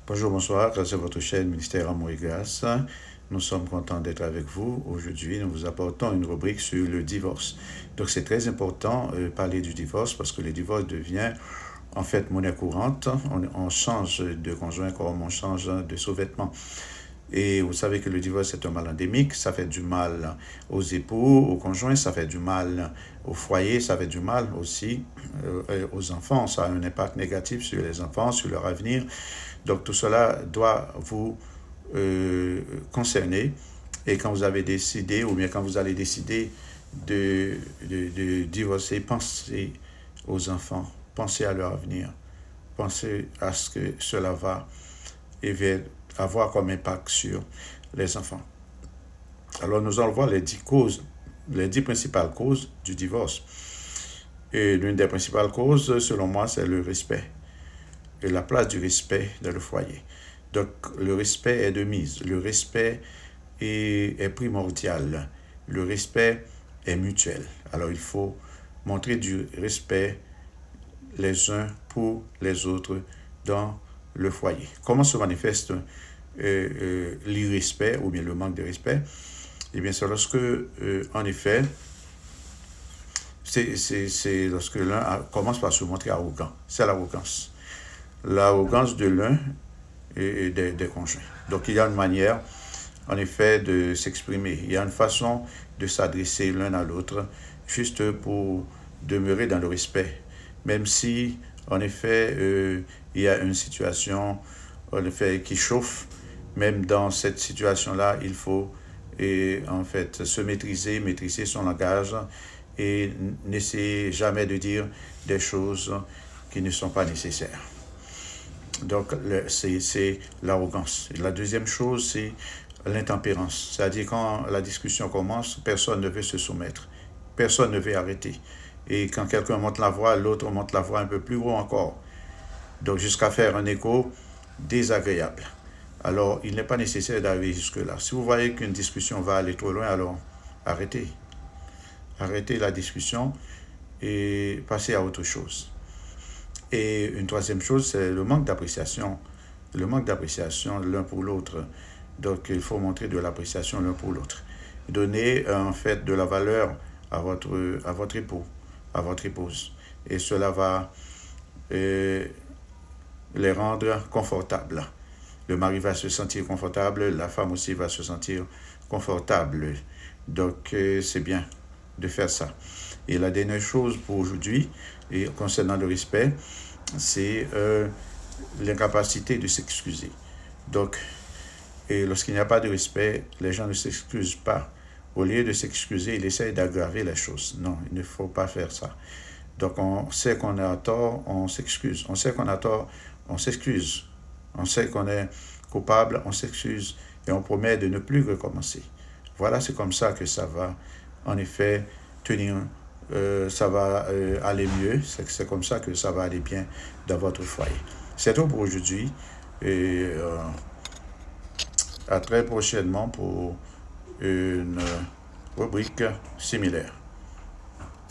Bonjour, bonsoir, c'est votre chaîne Ministère Amour et Grâce. Nous sommes contents d'être avec vous. Aujourd'hui, nous vous apportons une rubrique sur le divorce. Donc, c'est très important de parler du divorce parce que le divorce devient en fait monnaie courante. On change de conjoint comme on change de sous-vêtements. Et vous savez que le divorce est un mal endémique, ça fait du mal aux époux, aux conjoints, ça fait du mal au foyer, ça fait du mal aussi aux enfants. Ça a un impact négatif sur les enfants, sur leur avenir. Donc tout cela doit vous concerner. Et quand vous avez décidé, ou bien quand vous allez décider de divorcer, pensez aux enfants, pensez à leur avenir, pensez à ce que cela va avoir comme impact sur les enfants. Alors nous allons voir les 10 causes, les 10 principales causes du divorce. Et l'une des principales causes, selon moi, c'est le respect. Et la place du respect dans le foyer. Donc le respect est de mise, le respect est primordial, le respect est mutuel. Alors il faut montrer du respect les uns pour les autres dans le foyer. Comment se manifeste l'irrespect ou bien le manque de respect? Eh bien, c'est lorsque, en effet, c'est lorsque l'un commence par se montrer arrogant. C'est l'arrogance. L'arrogance de l'un et des conjoints. Donc, il y a une manière, en effet, de s'exprimer. Il y a une façon de s'adresser l'un à l'autre, juste pour demeurer dans le respect. Même si, en effet, il y a une situation, en effet, qui chauffe, même dans cette situation-là, il faut en fait se maîtriser, maîtriser son langage et n'essayer jamais de dire des choses qui ne sont pas nécessaires. Donc, c'est l'arrogance. La deuxième chose, c'est l'intempérance. C'est-à-dire, quand la discussion commence, personne ne veut se soumettre. Personne ne veut arrêter. Et quand quelqu'un monte la voix, l'autre monte la voix un peu plus haut encore. Donc, jusqu'à faire un écho désagréable. Alors, il n'est pas nécessaire d'arriver jusque-là. Si vous voyez qu'une discussion va aller trop loin, alors arrêtez. Arrêtez la discussion et passez à autre chose. Et une troisième chose, c'est le manque d'appréciation. Le manque d'appréciation l'un pour l'autre. Donc, il faut montrer de l'appréciation l'un pour l'autre. Donnez en fait de la valeur à votre époux, à votre épouse. Et cela va les rendre confortables. Le mari va se sentir confortable, la femme aussi va se sentir confortable. Donc, c'est bien de faire ça. Et la dernière chose pour aujourd'hui, et concernant le respect, c'est l'incapacité de s'excuser. Donc, et lorsqu'il n'y a pas de respect, les gens ne s'excusent pas. Au lieu de s'excuser, ils essayent d'aggraver les choses. Non, il ne faut pas faire ça. Donc, on sait qu'on a tort, on s'excuse. On sait qu'on a tort, on s'excuse. On sait qu'on est coupable, on s'excuse et on promet de ne plus recommencer. Voilà, c'est comme ça que ça va, en effet, tenir, ça va aller mieux. C'est comme ça que ça va aller bien dans votre foyer. C'est tout pour aujourd'hui et à très prochainement pour une rubrique similaire.